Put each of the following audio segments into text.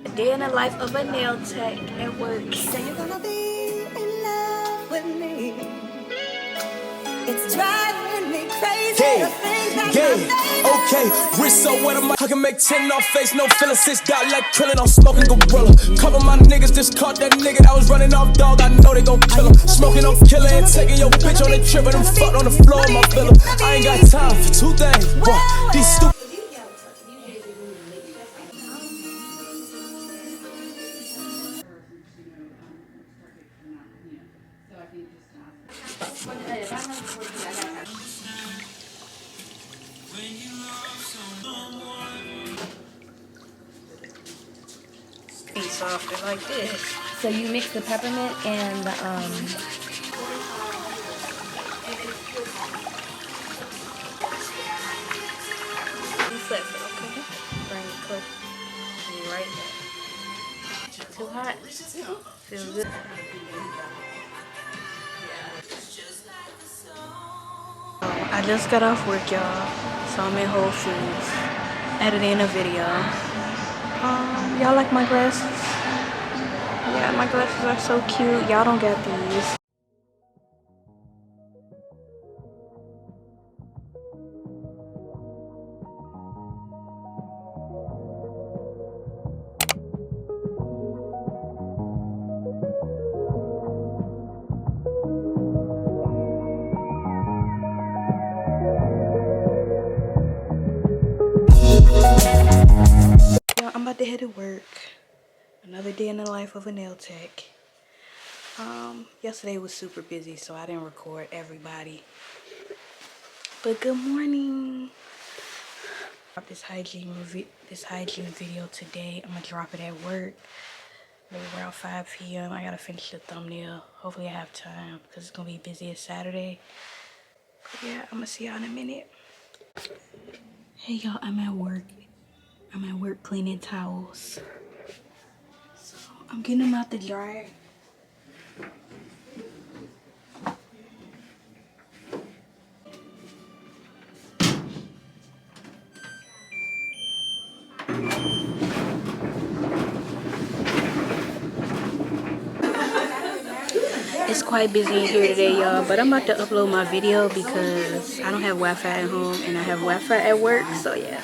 A day in the life of a nail tech at work. Say you're gonna be in love with me. It's driving me crazy. Okay, wrist so wet, I can make 10 off face, no feeling, 6 dot like krillin', I'm smoking gorilla. Couple my niggas just caught that nigga that was running off dog, I know they gon' kill him. Smoking on killer and taking your bitch on the trip, and them fucked on the floor of my villa. I ain't got time for two things, what? These stupid. Be softer like this. So you mix the peppermint and the Be flexible, okay? Bring it close. Be right there. Too hot? Feels good. I just got off work, y'all. So I'm in Whole Foods, editing a video. Y'all like my glasses? Yeah, my glasses are so cute. Y'all don't get these. I'm about to head to work. Another day in the life of a nail tech. Yesterday was super busy, so I didn't record everybody. But good morning. This hygiene video today. I'm gonna drop it at work. Maybe around 5 p.m. I gotta finish the thumbnail. Hopefully I have time because it's gonna be busy as Saturday. But yeah, I'm gonna see y'all in a minute. Hey y'all, I'm at work. I'm at work cleaning towels. So I'm getting them out the dryer. It's quite busy in here today, y'all, but I'm about to upload my video because I don't have Wi-Fi at home and I have Wi-Fi at work, so yeah.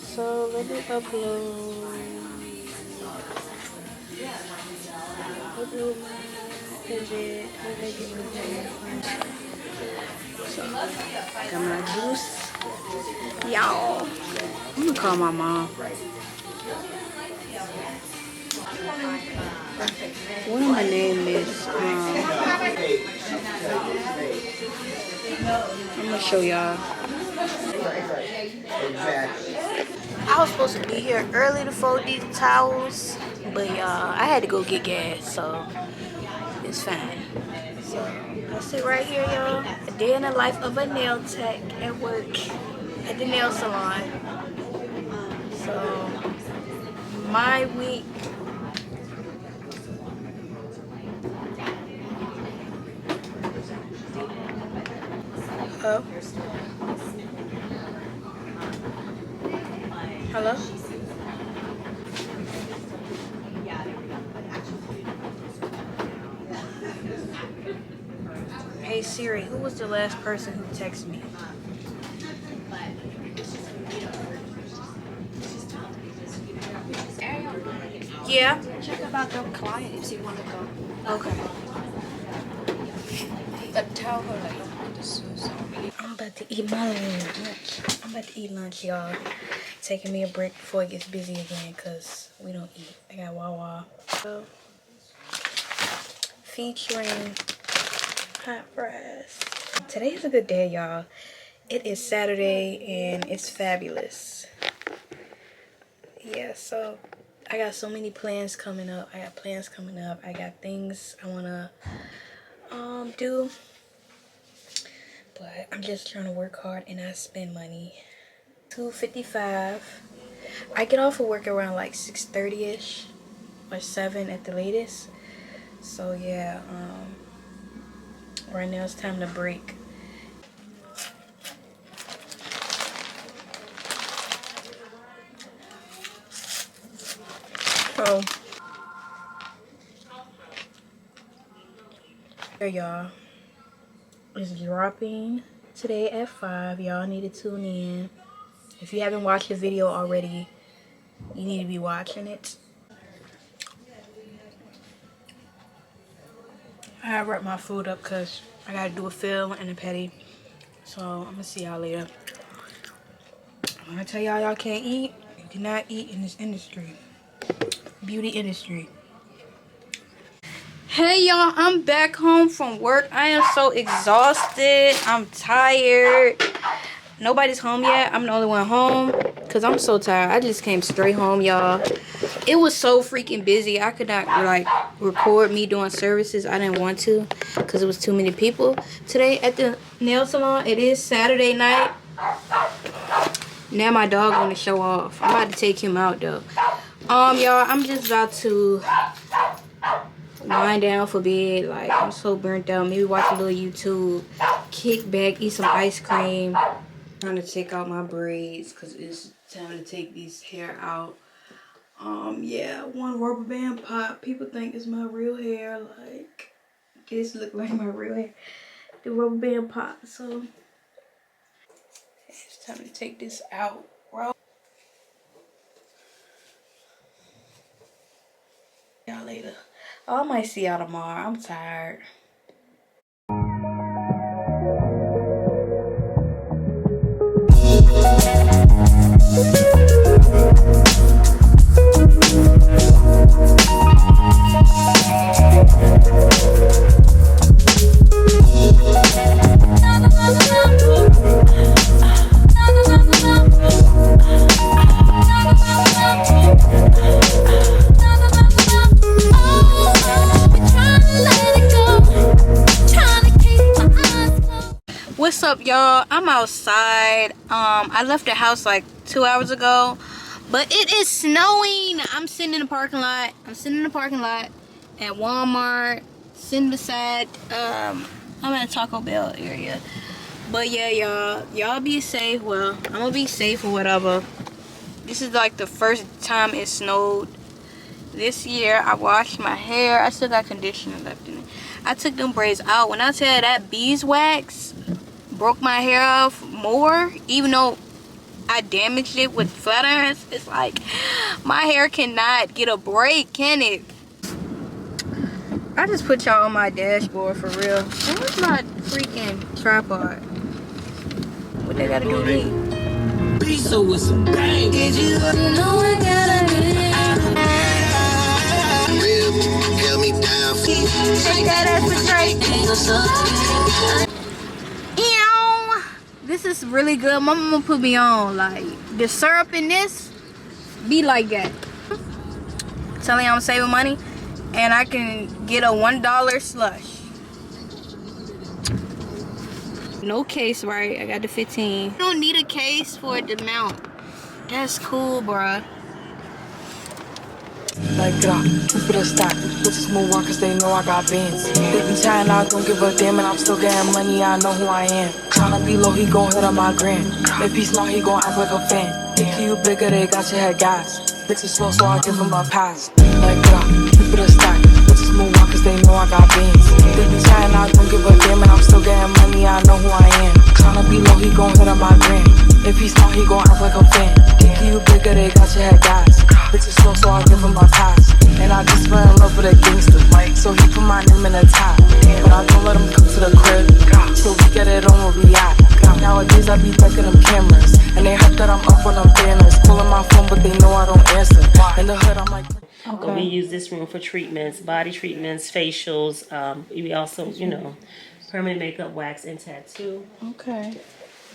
So let me upload my pivot. So, got my juice. Y'all, I'm gonna call my mom. What am I name this? I'm gonna show y'all. I was supposed to be here early to fold these towels, but y'all, I had to go get gas, so it's fine. So that's it right here, y'all. A day in the life of a nail tech at work at the nail salon. So my week. Oh. Hello? Hey Siri, who was the last person who texted me? Yeah? check about the client if you want to go. Okay. Tell her that you want to sue somebody. I'm about to eat my lunch. I'm about to eat lunch, y'all. Taking me a break before it gets busy again, because we don't eat. I got Wawa. So, featuring hot fries. Today is a good day, y'all. It is Saturday, and it's fabulous. Yeah, so I got so many plans coming up. I got things I want to do. But I'm just trying to work hard and not spend money. 2:55. I get off of work around like 6:30ish or 7 at the latest. So yeah, Right now it's time to break. So, here y'all. It's dropping today at 5. Y'all need to tune in. If you haven't watched the video already, you need to be watching it. I wrap my food up because I gotta do a fill and a petty. So I'm gonna see y'all later. I'm gonna tell y'all can't eat. You cannot eat in this industry. Beauty industry. Hey y'all, I'm back home from work. I am so exhausted. I'm tired. Nobody's home yet. I'm the only one home because I'm so tired. I just came straight home, y'all. It was so freaking busy. I could not like record me doing services. I didn't want to because it was too many people today at the nail salon. It is Saturday night. Now my dog want to show off. I'm about to take him out though. Y'all, I'm just about to wind down for bed. Like, I'm so burnt out. Maybe watch a little YouTube, kick back, eat some ice cream. Trying to take out my braids because it's time to take these hair out. Yeah, one rubber band pop. People think it's my real hair. Like, this look like my real hair. The rubber band pop. So it's time to take this out, bro. Y'all later. Oh, I might see y'all tomorrow. I'm tired. What's up, y'all? I'm outside. I left the house like 2 hours ago, but it is snowing. I'm sitting in the parking lot. At Walmart, sitting beside I'm at a Taco Bell area. But yeah, y'all be safe. Well, I'm gonna be safe or whatever. This is like the first time it snowed this year. I washed my hair. I still got conditioner left in it. I took them braids out. When I tell you that beeswax broke my hair off more, even though I damaged it with flat irons, it's like my hair cannot get a break, can it? I just put y'all on my dashboard for real. And where's my freaking tripod? What they gotta do with me? Be so with some bang. Did you know I gotta held me down? shake that ass for straight. This is really good. My mama put me on. Like, the syrup in this be like that. Telling you I'm saving money. And I can get a $1 slush. No case, right? I got the 15. You don't need a case for it to mount. That's cool, bruh. Like keep it a stack. Bitches move on cause they know I got bands. They be chatting, I don't give a damn, and I'm still getting money, I know who I am. Tryna be low, he gon' hit on my gram. If he smart, he gon' act like a fan. Think you bigger, they got your head gas. Bitches slow, so I give him a pass. Like keep it a stack. Bitches move on cause they know I got bands. They be chatting, I don't give a damn, and I'm still getting money, I know who I am. Tryna be low, he gon' hit on my gram. If he smart, he gon' act like a fan. Think you bigger, they got your head gas. Bitches slow, so I give him a pass. And I just fell in love with a gangster, so he put my name in the top. But I don't let him come to the crib, so we get it on where we at. Nowadays I be back them cameras, and they hope that I'm up on them banners. Calling my phone, but they know I don't answer. In the hood, I'm like... Okay. We use this room for treatments, body treatments, facials. We also, you know, permanent makeup, wax, and tattoo. Okay.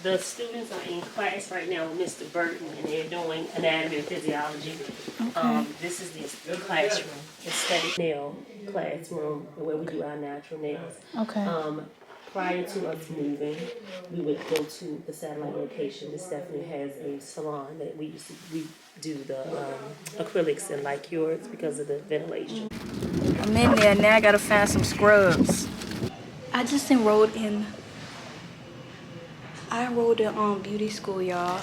The students are in class right now with Mr. Burton, and they're doing anatomy and physiology. Okay. This is the classroom, aesthetic nail classroom, where we do our natural nails. Okay. Prior to us moving, we would go to the satellite location. This definitely has a salon that we do the acrylics and like yours because of the ventilation. I'm in there now. I gotta find some scrubs. I just enrolled in. I enrolled in beauty school, y'all.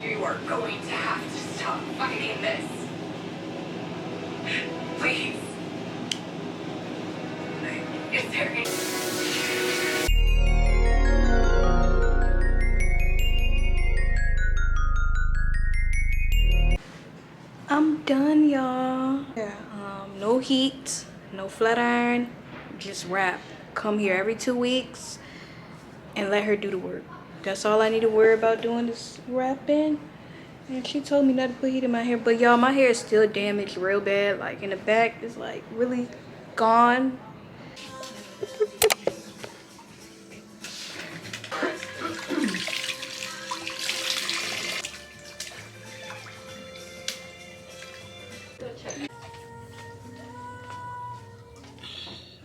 You are going to have to stop fighting this. Please. Is there any... I'm done, y'all. Yeah, no heat, no flat iron, just wrap. Come here every 2 weeks and let her do the work. That's all I need to worry about doing is wrapping. And she told me not to put heat in my hair, but y'all, my hair is still damaged real bad. Like in the back, it's like really gone.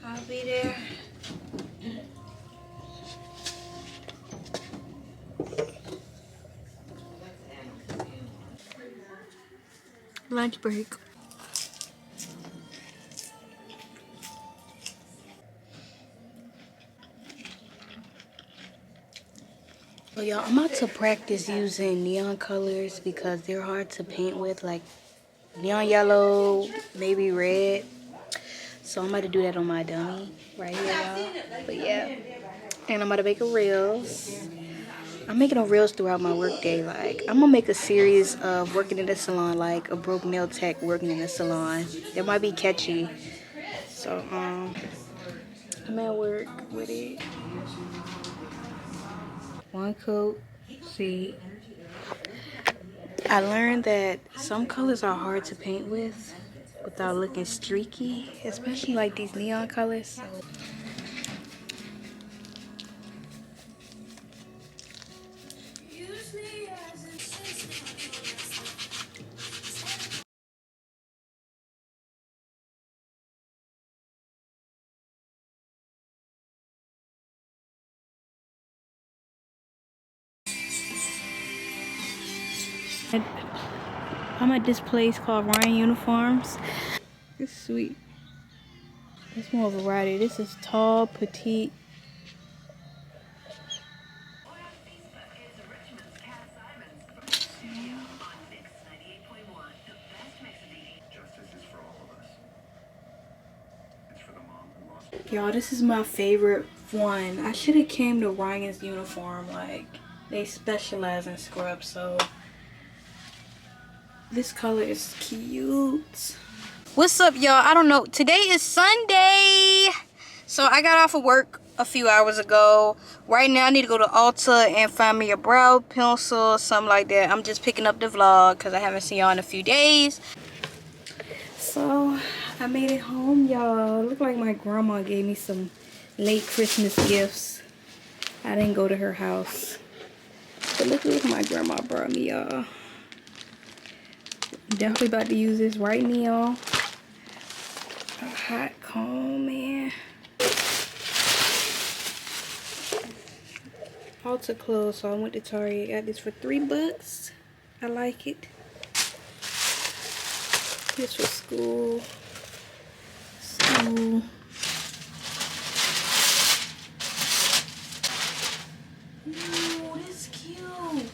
I'll be there. Lunch break. So y'all, I'm about to practice using neon colors because they're hard to paint with, like neon yellow, maybe red. So I'm about to do that on my dummy right here, y'all. But yeah, and I'm about to make a reels. I'm making a reels throughout my workday. Like I'm gonna make a series of working in the salon, like a broke nail tech working in the salon. It might be catchy. So I'm at work with it. One coat. See, I learned that some colors are hard to paint with without looking streaky, especially like these neon colors. I'm at this place called Ryan Uniforms. It's sweet. It's more variety. This is tall, petite. Y'all, this is my favorite one. I should have came to Ryan's Uniform. Like, they specialize in scrubs, so this color is cute. What's up, y'all? I don't know. Today is Sunday. So I got off of work a few hours ago. Right now I need to go to Ulta and find me a brow pencil, something like that. I'm just picking up the vlog because I haven't seen y'all in a few days. So I made it home, y'all. Look like my grandma gave me some late Christmas gifts. I didn't go to her house. But look what my grandma brought me, y'all. Definitely about to use this right now. A hot comb, man. Ulta closed, so I went to Target. Got this for $3. I like it. This for school. Ooh, this is cute.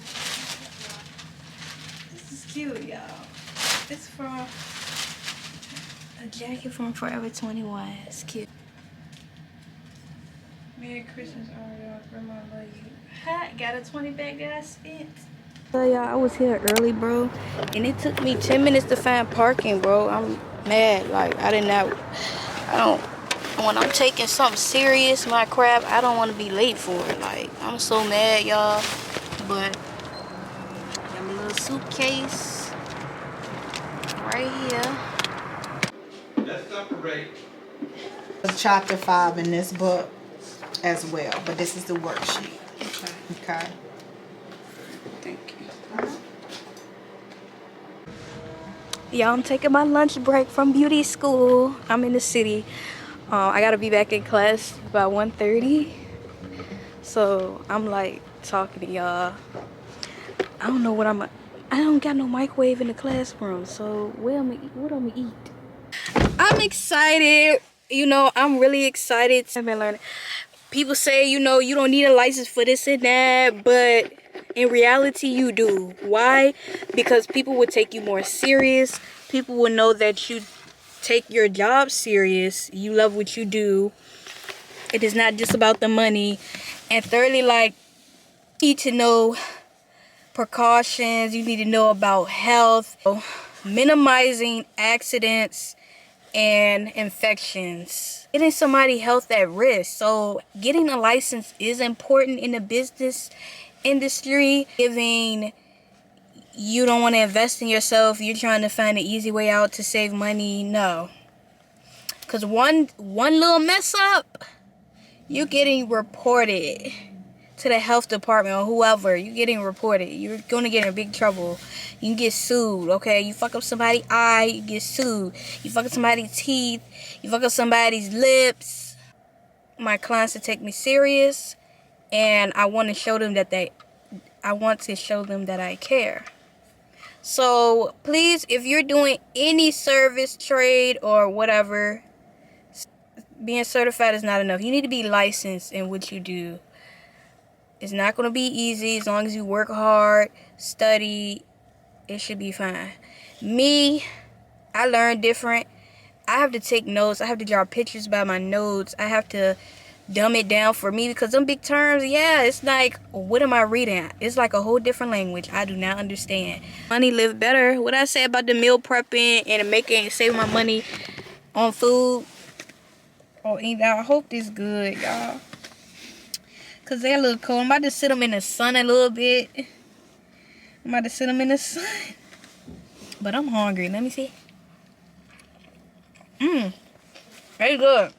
This is cute, y'all. It's from a jacket from Forever 21. It's cute. Merry Christmas, Ariel. Grandma love you. Ha! Got a 20 back that I spent. So y'all, I was here early, bro, and it took me 10 minutes to find parking, bro. I'm mad. Like I don't. When I'm taking something serious, my crap, I don't want to be late for it. Like I'm so mad, y'all. But got my little suitcase right here. Let's separate. Chapter 5 in this book as well, but this is the worksheet. Okay. Okay. Thank you. Y'all, I'm taking my lunch break from beauty school. I'm in the city. I gotta be back in class by 1:30. So I'm like talking to y'all. I don't know what I don't got no microwave in the classroom. So what I'm gonna eat? I'm excited. You know, I'm really excited. I've been learning. people say, you know, you don't need a license for this and that, but in reality you do. Why? Because people will take you more serious. People will know that you take your job serious. You love what you do. It is not just about the money. And thirdly, like, you need to know precautions. You need to know about health, minimizing accidents and infections, getting somebody's health at risk. So getting a license is important in the business industry. Giving, you don't want to invest in yourself, you're trying to find an easy way out to save money. No, because one little mess up, you're getting reported to the health department or whoever. You're getting reported. You're gonna get in big trouble. You can get sued. Okay, you fuck up somebody's eye, you get sued. You fuck up somebody's teeth, you fuck up somebody's lips. My clients to take me serious, and I want to show them that I care. So please, if you're doing any service, trade, or whatever, being certified is not enough. You need to be licensed in what you do. It's not going to be easy. As long as you work hard, study, it should be fine. Me, I learn different. I have to take notes. I have to draw pictures by my notes. I have to dumb it down for me, because them big terms, yeah, it's like, what am I reading? It's like a whole different language I do not understand. Money live better. What I say about the meal prepping and saving my money on food. Oh, I hope this good, y'all. Cause they're a little cold. I'm about to sit them in the sun a little bit. But I'm hungry. Let me see. Very good.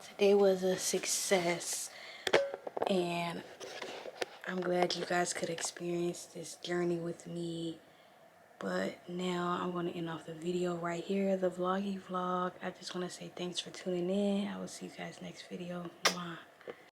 Today was a success, and I'm glad you guys could experience this journey with me. But now I'm going to end off the video right here, the vloggy vlog. I just want to say thanks for tuning in. I will see you guys next video. Mwah.